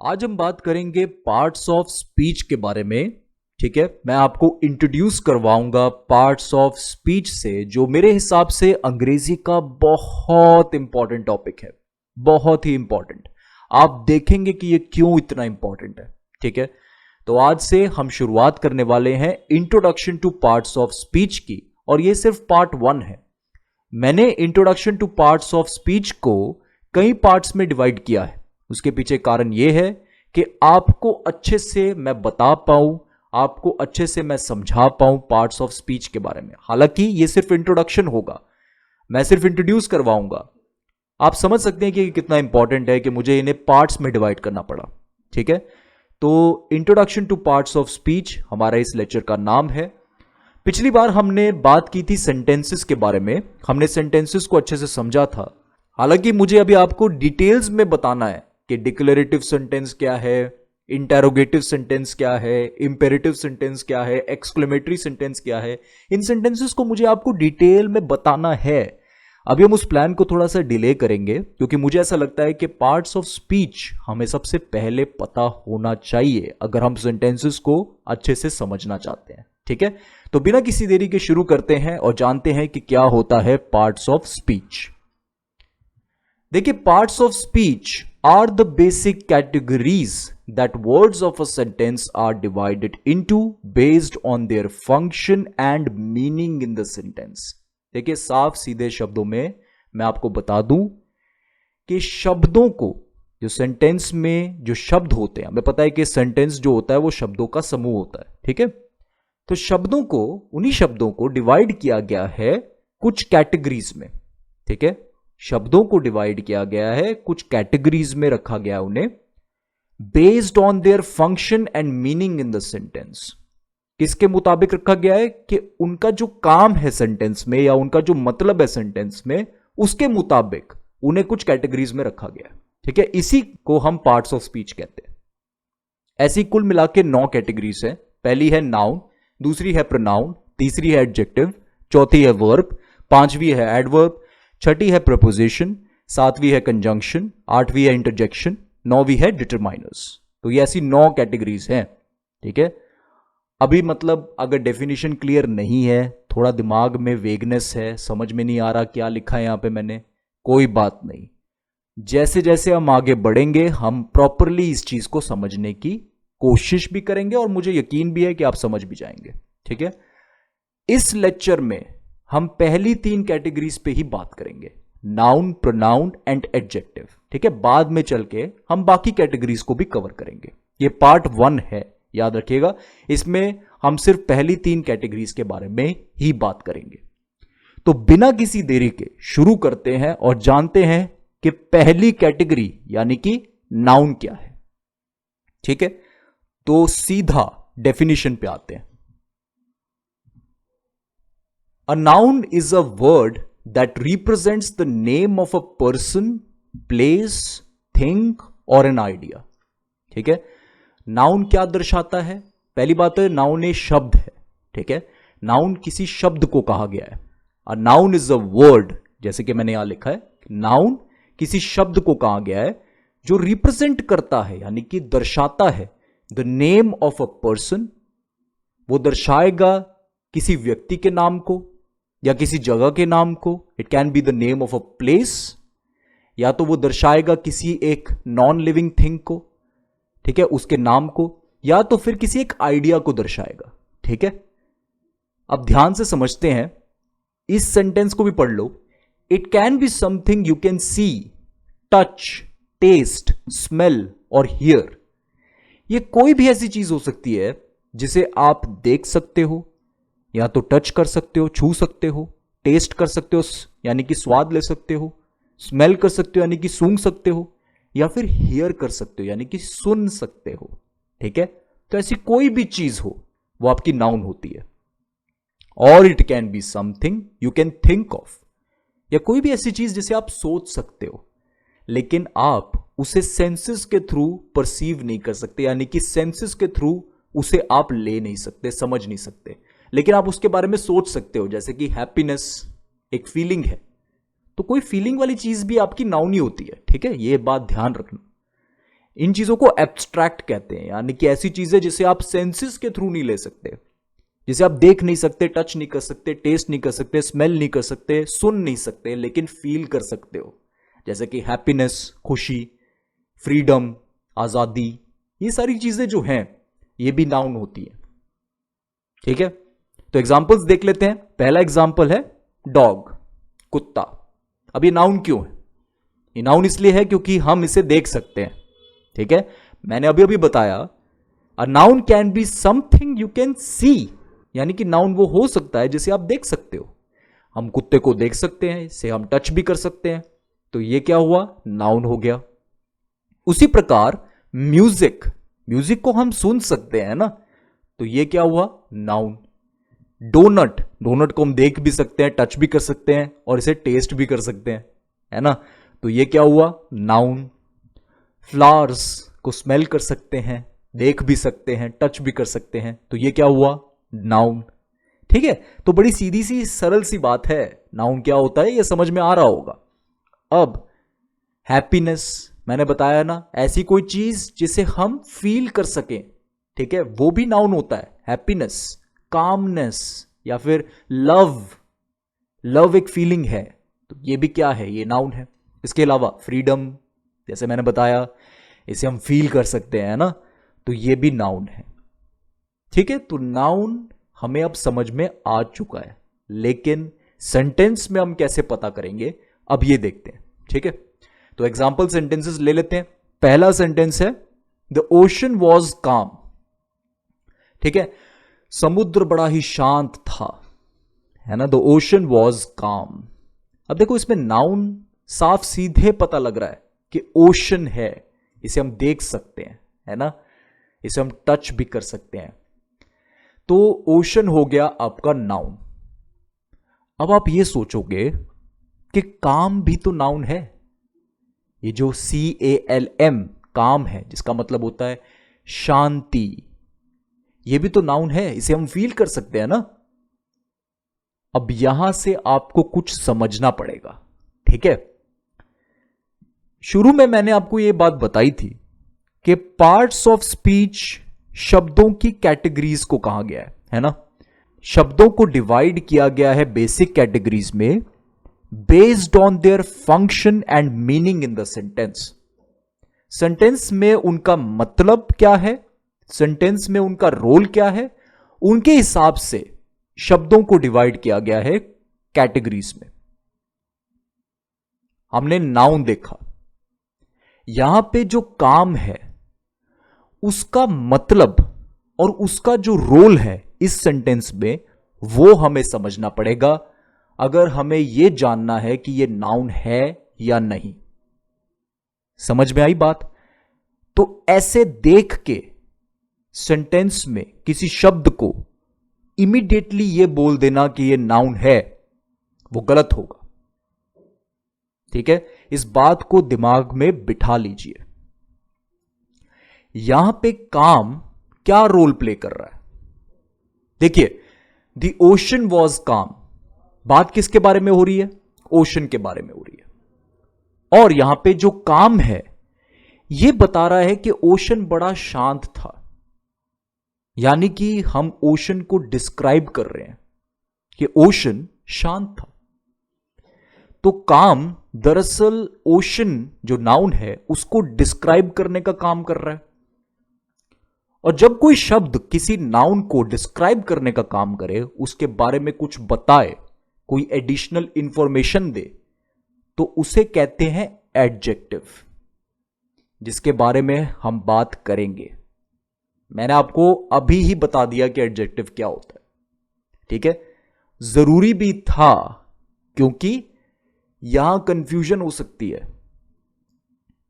आज हम बात करेंगे पार्ट्स ऑफ स्पीच के बारे में। ठीक है, मैं आपको इंट्रोड्यूस करवाऊंगा पार्ट्स ऑफ स्पीच से, जो मेरे हिसाब से अंग्रेजी का बहुत इंपॉर्टेंट टॉपिक है, बहुत ही इंपॉर्टेंट। आप देखेंगे कि ये क्यों इतना इंपॉर्टेंट है। ठीक है, तो आज से हम शुरुआत करने वाले हैं introduction two parts of speech की, और ये सिर्फ पार्ट 1 है। मैंने introduction two parts of speech को कई पार्ट्स में डिवाइड किया है। उसके पीछे कारण यह है कि आपको अच्छे से मैं बता पाऊं, आपको अच्छे से मैं समझा पाऊं पार्ट्स ऑफ स्पीच के बारे में। हालांकि यह सिर्फ इंट्रोडक्शन होगा, मैं सिर्फ इंट्रोड्यूस करवाऊंगा। आप समझ सकते हैं कि कितना इंपॉर्टेंट है कि मुझे इन्हें पार्ट्स में डिवाइड करना पड़ा। ठीक है, तो introduction two parts of speech हमारा इस लेक्चर का नाम है। पिछली बार हमने बात की थी सेंटेंसेस के बारे में, हमने सेंटेंसेस को अच्छे से समझा था। हालांकि मुझे अभी आपको डिटेल्स में बताना है कि डिक्लेरेटिव सेंटेंस क्या है, इंटेरोगेटिव सेंटेंस क्या है, इंपेरेटिव सेंटेंस क्या है, एक्सक्लेमेटरी सेंटेंस क्या है। इन सेंटेंसेस को मुझे आपको डिटेल में बताना है। अभी हम उस प्लान को थोड़ा सा डिले करेंगे, क्योंकि मुझे ऐसा लगता है कि पार्ट्स ऑफ स्पीच हमें सबसे पहले पता होना चाहिए अगर हम सेंटेंसेस को अच्छे से समझना चाहते हैं। ठीक है, तो बिना किसी देरी के शुरू करते हैं और जानते हैं कि क्या होता है पार्ट्स ऑफ स्पीच। देखिए, parts of speech are the basic categories that words of a sentence are divided into based on their function and meaning in the sentence। देखिए, साफ सीधे शब्दों में मैं आपको बता दूं कि शब्दों को, जो सेंटेंस में जो शब्द होते हैं, हमें पता है कि सेंटेंस जो होता है वो शब्दों का समूह होता है। ठीक है, तो शब्दों को, उन्हीं शब्दों को डिवाइड किया गया है कुछ कैटेगरीज में। ठीक है, शब्दों को डिवाइड किया गया है कुछ कैटेगरीज में, रखा गया उन्हें based on their function and meaning in the sentence. किसके मुताबिक रखा गया है कि उनका जो काम है सेंटेंस में, या उनका जो मतलब है सेंटेंस में, उसके मुताबिक उन्हें कुछ कैटेगरीज में रखा गया है। ठीक है, इसी को हम पार्ट्स ऑफ स्पीच कहते हैं। ऐसी कुल मिला के 9 कैटेगरीज है। पहली है नाउन, दूसरी है प्रोनाउन, तीसरी है एडजेक्टिव, चौथी है वर्ब, पांचवी है एडवर्ब, छठी है प्रपोजिशन, सातवीं है कंजंक्शन, आठवीं है इंटरजेक्शन, नौवीं है डिटरमाइनर्स। तो ये ऐसी 9 कैटेगरीज हैं। ठीक है, अभी मतलब अगर डेफिनेशन क्लियर नहीं है, थोड़ा दिमाग में वेगनेस है, समझ में नहीं आ रहा क्या लिखा है यहां पे मैंने, कोई बात नहीं। जैसे जैसे हम आगे बढ़ेंगे हम प्रॉपरली इस चीज को समझने की कोशिश भी करेंगे, और मुझे यकीन भी है कि आप समझ भी जाएंगे। ठीक है, इस लेक्चर में हम पहली 3 कैटेगरीज पे ही बात करेंगे, नाउन, प्रोनाउन एंड एडजेक्टिव। ठीक है, बाद में चल के हम बाकी कैटेगरीज को भी कवर करेंगे। ये पार्ट 1 है, याद रखिएगा। इसमें हम सिर्फ पहली 3 कैटेगरीज के बारे में ही बात करेंगे। तो बिना किसी देरी के शुरू करते हैं और जानते हैं कि पहली कैटेगरी यानी कि नाउन क्या है। ठीक है, तो सीधा डेफिनेशन पे आते हैं। A noun is a word that represents the name of a person, place, thing or an idea। ठीक है, नाउन क्या दर्शाता है? पहली बात है, नाउन एक शब्द है। ठीक है, नाउन किसी शब्द को कहा गया है। A noun is a word, जैसे कि मैंने यहां लिखा है, नाउन किसी शब्द को कहा गया है जो रिप्रेजेंट करता है, यानी कि दर्शाता है, the name of a person. वो दर्शाएगा किसी व्यक्ति के नाम को या किसी जगह के नाम को। It can be the name of a place, या तो वो दर्शाएगा किसी एक नॉन लिविंग थिंग को, ठीक है, उसके नाम को, या तो फिर किसी एक आइडिया को दर्शाएगा। ठीक है, अब ध्यान से समझते हैं, इस सेंटेंस को भी पढ़ लो। It can be something you can see, touch, taste, smell और हियर। ये कोई भी ऐसी चीज हो सकती है जिसे आप देख सकते हो, या तो टच कर सकते हो, छू सकते हो, टेस्ट कर सकते हो यानी कि स्वाद ले सकते हो, स्मेल कर सकते हो यानी कि सूंघ सकते हो, या फिर हियर कर सकते हो यानी कि सुन सकते हो। ठीक है, तो ऐसी कोई भी चीज हो वो आपकी नाउन होती है। और it can be something you can think of, या कोई भी ऐसी चीज जिसे आप सोच सकते हो, लेकिन आप उसे सेंसेस के थ्रू परसीव नहीं कर सकते, यानी कि सेंसेस के थ्रू उसे आप ले नहीं सकते, समझ नहीं सकते, लेकिन आप उसके बारे में सोच सकते हो। जैसे कि हैप्पीनेस एक फीलिंग है, तो कोई फीलिंग वाली चीज भी आपकी नाउन ही होती है। ठीक है, ये बात ध्यान रखना। इन चीजों को एब्स्ट्रैक्ट कहते हैं, यानी कि ऐसी चीजें जिसे आप सेंसेस के थ्रू नहीं ले सकते, जिसे आप देख नहीं सकते, टच नहीं कर सकते, टेस्ट नहीं कर सकते, स्मेल नहीं कर सकते, सुन नहीं सकते, लेकिन फील कर सकते हो। जैसे कि हैप्पीनेस, खुशी, फ्रीडम, आजादी, ये सारी चीजें जो हैं ये भी नाउन होती है। ठीक है, तो एग्जांपल्स देख लेते हैं। पहला एग्जांपल है डॉग, कुत्ता। अब ये नाउन क्यों है? ये नाउन इसलिए है क्योंकि हम इसे देख सकते हैं। ठीक है, मैंने अभी अभी बताया a noun can be something you can सी, यानी कि नाउन वो हो सकता है जिसे आप देख सकते हो। हम कुत्ते को देख सकते हैं, इसे हम टच भी कर सकते हैं, तो ये क्या हुआ? नाउन हो गया। उसी प्रकार म्यूजिक, म्यूजिक को हम सुन सकते हैं ना, तो ये क्या हुआ? नाउन। डोनट, डोनट को हम देख भी सकते हैं, टच भी कर सकते हैं और इसे टेस्ट भी कर सकते हैं, है ना, तो ये क्या हुआ? नाउन। फ्लावर्स को स्मेल कर सकते हैं, देख भी सकते हैं, टच भी कर सकते हैं, तो ये क्या हुआ? नाउन। ठीक है, तो बड़ी सीधी सी सरल सी बात है, नाउन क्या होता है ये समझ में आ रहा होगा। अब हैप्पीनेस, मैंने बताया ना, ऐसी कोई चीज जिसे हम फील कर सकें, ठीक है, वो भी नाउन होता है। हैप्पीनेस, कामनेस या फिर लव, लव एक फीलिंग है, तो ये भी क्या है? ये नाउन है। इसके अलावा फ्रीडम, जैसे मैंने बताया, इसे हम फील कर सकते हैं ना, तो ये भी नाउन है। ठीक है, तो नाउन हमें अब समझ में आ चुका है, लेकिन सेंटेंस में हम कैसे पता करेंगे, अब ये देखते हैं। ठीक है, तो एग्जाम्पल सेंटेंसेस ले लेते हैं। पहला सेंटेंस है द ओशन वॉज काम। ठीक है, समुद्र बड़ा ही शांत था, है ना, द ओशन वॉज काम। अब देखो इसमें नाउन साफ सीधे पता लग रहा है कि ओशन है, इसे हम देख सकते हैं, है ना, इसे हम टच भी कर सकते हैं, तो ओशन हो गया आपका नाउन। अब आप ये सोचोगे कि काम भी तो नाउन है। ये जो CALM काम है, जिसका मतलब होता है शांति, ये भी तो नाउन है, इसे हम फील कर सकते हैं ना। अब यहां से आपको कुछ समझना पड़ेगा। ठीक है, शुरू में मैंने आपको यह बात बताई थी कि पार्ट्स ऑफ स्पीच शब्दों की कैटेगरीज को कहा गया है ना, शब्दों को डिवाइड किया गया है बेसिक कैटेगरीज में based on their function and meaning in the sentence. Sentence में उनका मतलब क्या है, सेंटेंस में उनका रोल क्या है, उनके हिसाब से शब्दों को डिवाइड किया गया है कैटेगरीज में। हमने नाउन देखा, यहां पे जो काम है उसका मतलब और उसका जो रोल है इस सेंटेंस में, वो हमें समझना पड़ेगा अगर हमें यह जानना है कि यह नाउन है या नहीं। समझ में आई बात? तो ऐसे देख के सेंटेंस में किसी शब्द को इमीडिएटली यह बोल देना कि यह नाउन है, वो गलत होगा। ठीक है, इस बात को दिमाग में बिठा लीजिए। यहां पे काम क्या रोल प्ले कर रहा है? देखिए, द ओशन वॉज काम, बात किसके बारे में हो रही है? ओशन के बारे में हो रही है। और यहां पे जो काम है यह बता रहा है कि ओशन बड़ा शांत था, यानी कि हम ओशन को डिस्क्राइब कर रहे हैं कि ओशन शांत था। तो काम दरअसल ओशन जो नाउन है उसको डिस्क्राइब करने का काम कर रहा है। और जब कोई शब्द किसी नाउन को डिस्क्राइब करने का काम करे, उसके बारे में कुछ बताए, कोई एडिशनल इंफॉर्मेशन दे, तो उसे कहते हैं एडजेक्टिव, जिसके बारे में हम बात करेंगे। मैंने आपको अभी ही बता दिया कि एडजेक्टिव क्या होता है। ठीक है, जरूरी भी था क्योंकि यहां कंफ्यूजन हो सकती है।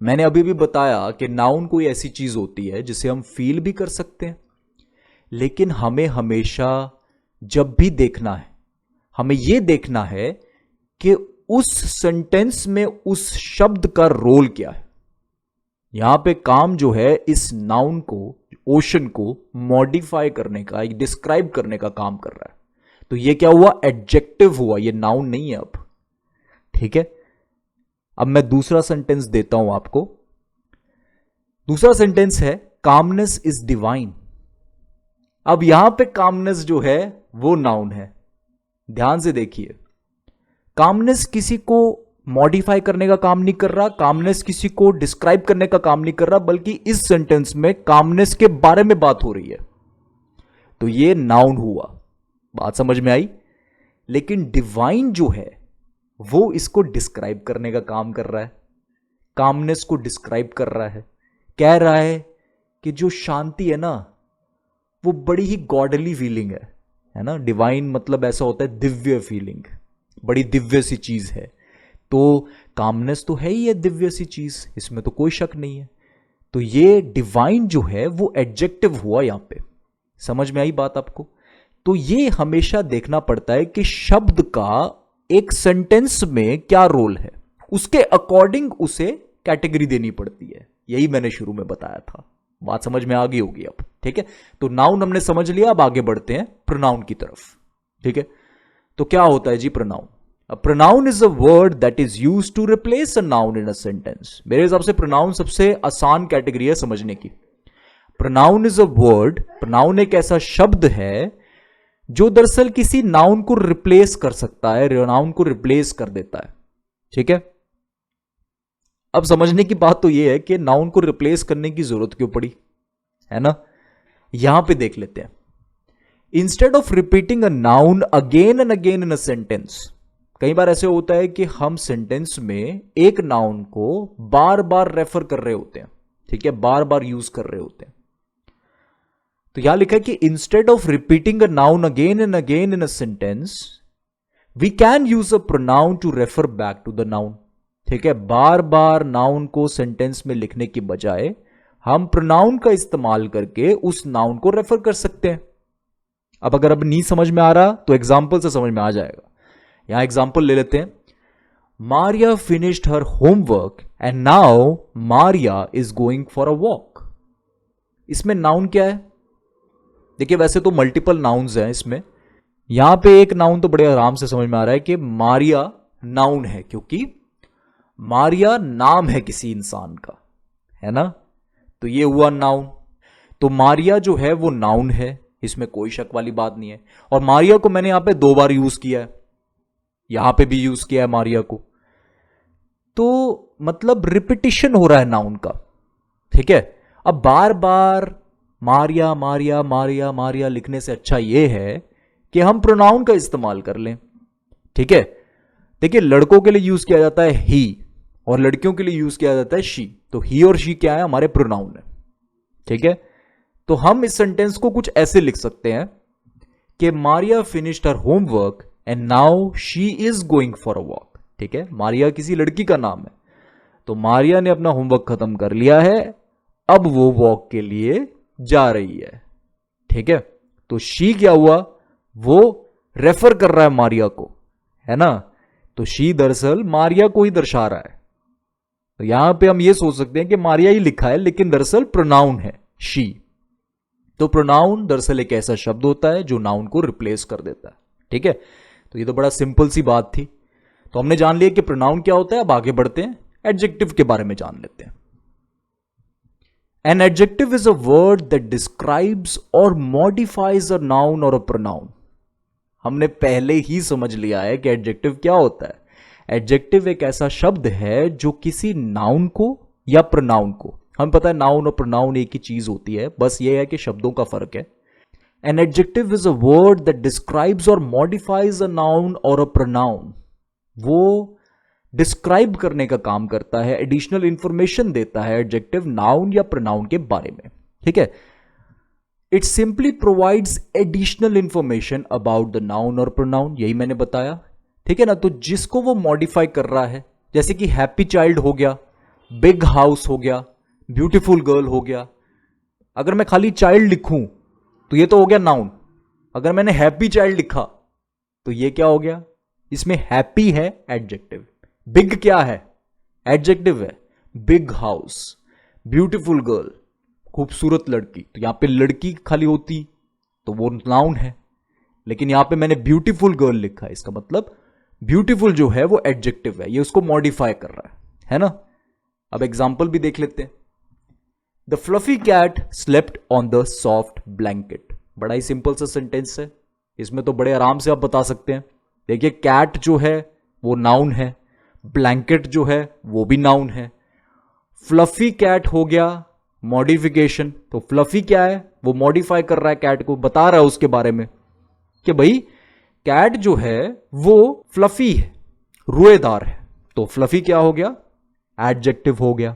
मैंने अभी भी बताया कि नाउन कोई ऐसी चीज होती है जिसे हम फील भी कर सकते हैं, लेकिन हमें हमेशा जब भी देखना है, हमें यह देखना है कि उस सेंटेंस में उस शब्द का रोल क्या है। यहां पे काम जो है इस नाउन को, ओशन को मॉडिफाई करने का, डिस्क्राइब करने का काम कर रहा है। तो यह क्या हुआ? एडजेक्टिव हुआ, यह नाउन नहीं है अब। ठीक है, अब मैं दूसरा सेंटेंस देता हूं आपको। दूसरा सेंटेंस है कामनेस इज डिवाइन। अब यहां पे कामनेस जो है वो नाउन है। ध्यान से देखिए, कामनेस किसी को मॉडिफाई करने का काम नहीं कर रहा, कामनेस किसी को डिस्क्राइब करने का काम नहीं कर रहा, बल्कि इस सेंटेंस में कामनेस के बारे में बात हो रही है, तो ये नाउन हुआ। बात समझ में आई? लेकिन डिवाइन जो है वो इसको डिस्क्राइब करने का काम कर रहा है, कामनेस को डिस्क्राइब कर रहा है, कह रहा है कि जो शांति है ना वो बड़ी ही गॉडली फीलिंग है ना। डिवाइन मतलब ऐसा होता है दिव्य फीलिंग, बड़ी दिव्य सी चीज है। तो कामनेस तो है ही है दिव्य सी चीज, इसमें तो कोई शक नहीं है। तो ये डिवाइन जो है वो एडजेक्टिव हुआ यहां पे। समझ में आई बात आपको? तो ये हमेशा देखना पड़ता है कि शब्द का एक सेंटेंस में क्या रोल है, उसके अकॉर्डिंग उसे कैटेगरी देनी पड़ती है। यही मैंने शुरू में बताया था। बात समझ में आ गई होगी अब, ठीक है? तो नाउन हमने समझ लिया, अब आगे बढ़ते हैं प्रोनाउन की तरफ, ठीक है? तो क्या होता है जी pronoun? A pronoun is a word that is used to replace a noun in a sentence. मेरे हिसाब से प्रोनाउन सबसे आसान कैटेगरी है समझने की। Pronoun is a word, pronoun एक ऐसा शब्द है जो दरअसल किसी नाउन को रिप्लेस कर सकता है, नाउन को रिप्लेस कर देता है, ठीक है? अब समझने की बात तो यह है कि नाउन को रिप्लेस करने की जरूरत क्यों पड़ी, है ना? यहां पे देख लेते हैं। Instead of repeating a noun again and again in a sentence, कई बार ऐसे होता है कि हम सेंटेंस में एक नाउन को बार बार रेफर कर रहे होते हैं, ठीक है, बार बार यूज कर रहे होते हैं। तो यहां लिखा है कि instead of repeating a noun again and again in a sentence we can use a pronoun to refer back to the noun, ठीक है? बार बार नाउन को सेंटेंस में लिखने की बजाय हम प्रोनाउन का इस्तेमाल करके उस नाउन को रेफर कर सकते हैं। अब अगर अब नहीं समझ में आ रहा तो एग्जाम्पल से समझ में आ जाएगा। यहां एग्जाम्पल ले लेते हैं। Maria finished her homework and now Maria is going for a walk. इसमें नाउन क्या है? देखिए वैसे तो मल्टीपल नाउन्स हैं इसमें, यहां पे एक नाउन तो बड़े आराम से समझ में आ रहा है कि मारिया नाउन है, क्योंकि मारिया नाम है किसी इंसान का, है ना? तो ये हुआ नाउन। तो मारिया जो है वो नाउन है, इसमें कोई शक वाली बात नहीं है। और मारिया को मैंने यहां पे 2 बार यूज किया है, यहां पे भी यूज किया है मारिया को, तो मतलब रिपीटिशन हो रहा है नाउन का, ठीक है? अब बार बार मारिया मारिया मारिया मारिया लिखने से अच्छा यह है कि हम प्रोनाउन का इस्तेमाल कर लें, ठीक है? देखिए लड़कों के लिए यूज किया जाता है ही और लड़कियों के लिए यूज किया जाता है शी। तो ही और शी क्या है? हमारे प्रोनाउन है, ठीक है? तो हम इस सेंटेंस को कुछ ऐसे लिख सकते हैं कि Maria finished her homework and now she is going for a walk, ठीक है? मारिया किसी लड़की का नाम है, तो मारिया ने अपना होमवर्क खत्म कर लिया है, अब वो वॉक के लिए जा रही है, ठीक है? तो शी क्या हुआ? वो रेफर कर रहा है मारिया को, है ना? तो शी दरअसल मारिया को ही दर्शा रहा है। तो यहां पे हम ये सोच सकते हैं कि मारिया ही लिखा है, लेकिन दरअसल प्रोनाउन है शी। तो प्रोनाउन दरअसल एक ऐसा शब्द होता है जो नाउन को रिप्लेस कर देता है, ठीक है? तो ये तो बड़ा सिंपल सी बात थी। तो हमने जान लिया कि प्रोनाउन क्या होता है। अब आगे बढ़ते हैं, एडजेक्टिव के बारे में जान लेते हैं। An adjective is a word that describes और मॉडिफाइज अ नाउन और अ प्रोनाउन। हमने पहले ही समझ लिया है कि एडजेक्टिव क्या होता है। एडजेक्टिव एक ऐसा शब्द है जो किसी नाउन को या प्रोनाउन को, हमें पता है नाउन और प्रोनाउन एक ही चीज होती है, बस ये है कि शब्दों का फर्क है। An adjective is a word that describes और मॉडिफाइज अ नाउन और अ प्रोनाउन। वो डिस्क्राइब करने का काम करता है, एडिशनल इंफॉर्मेशन देता है एडजेक्टिव नाउन या प्रोनाउन के बारे में, ठीक है? It simply provides additional information about the noun और प्रोनाउन, यही मैंने बताया, ठीक है ना? तो जिसको वो मॉडिफाई कर रहा है, जैसे कि हैप्पी चाइल्ड हो गया, बिग हाउस हो गया, ब्यूटीफुल गर्ल हो गया। अगर मैं खाली चाइल्ड लिखूं तो ये तो हो गया नाउन। अगर मैंने हैप्पी चाइल्ड लिखा तो ये क्या हो गया? इसमें हैप्पी है एडजेक्टिव, बिग क्या है? एडजेक्टिव है। बिग हाउस, ब्यूटीफुल गर्ल, खूबसूरत लड़की, तो यहां पे लड़की खाली होती तो वो नाउन है, लेकिन यहां पे मैंने ब्यूटीफुल गर्ल लिखा है, इसका मतलब ब्यूटीफुल जो है वो एडजेक्टिव है, ये उसको मॉडिफाई कर रहा है ना? अब एग्जाम्पल भी देख लेते हैं। The fluffy cat slept on the soft blanket. बड़ा ही सिंपल सा सेंटेंस है, इसमें तो बड़े आराम से आप बता सकते हैं। देखिए कैट जो है वो नाउन है, ब्लैंकेट जो है वो भी नाउन है, फ्लफी कैट हो गया मॉडिफिकेशन। तो फ्लफी क्या है, वो मॉडिफाई कर रहा है कैट को, बता रहा है उसके बारे में कि भाई कैट जो है वो फ्लफी है, रुएदार है। तो फ्लफी क्या हो गया, एडजेक्टिव हो गया।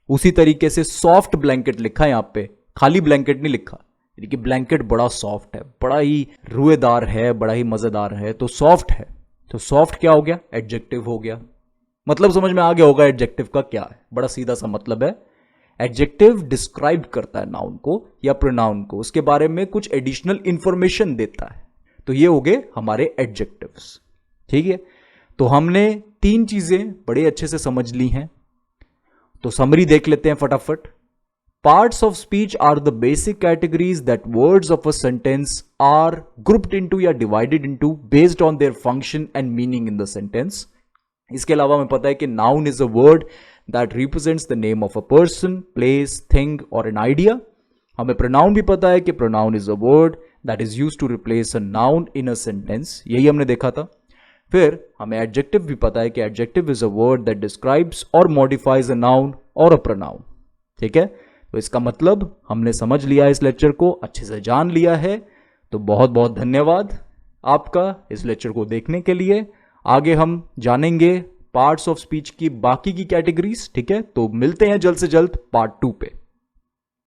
उसी तरीके से सॉफ्ट ब्लैंकेट लिखा है यहां पे, खाली ब्लैंकेट नहीं लिखा, कि ब्लैंकेट बड़ा सॉफ्ट है, बड़ा ही रुएदार है, बड़ा ही मजेदार है, तो सॉफ्ट है। तो सॉफ्ट क्या हो गया, एडजेक्टिव हो गया। मतलब समझ में आ गया होगा एडजेक्टिव का क्या है, बड़ा सीधा सा मतलब है। एडजेक्टिव डिस्क्राइब करता है नाउन को या प्रोनाउन को, उसके बारे में कुछ एडिशनल इंफॉर्मेशन देता है। तो ये हो गए हमारे एडजेक्टिव्स। ठीक है, तो हमने 3 चीजें बड़े अच्छे से समझ ली हैं। तो समरी देख लेते हैं फटाफट। Parts of speech are the basic categories that words of a sentence are grouped into या divided into based on their function and meaning in the sentence. इसके अलावा हमें पता है कि noun is a word that represents the name of a person, place, thing और an idea. हमें pronoun भी पता है कि pronoun is a word that is used to replace a noun in a sentence, यही हमने देखा था। फिर हमें एडजेक्टिव भी पता है कि adjective is a word that describes और मॉडिफाइज अ नाउन और अ प्रोनाउन। ठीक है, तो इसका मतलब हमने समझ लिया, इस लेक्चर को अच्छे से जान लिया है। तो बहुत बहुत धन्यवाद आपका इस लेक्चर को देखने के लिए। आगे हम जानेंगे पार्ट्स ऑफ स्पीच की बाकी की कैटेगरीज। ठीक है, तो मिलते हैं जल्द से जल्द पार्ट 2 पे।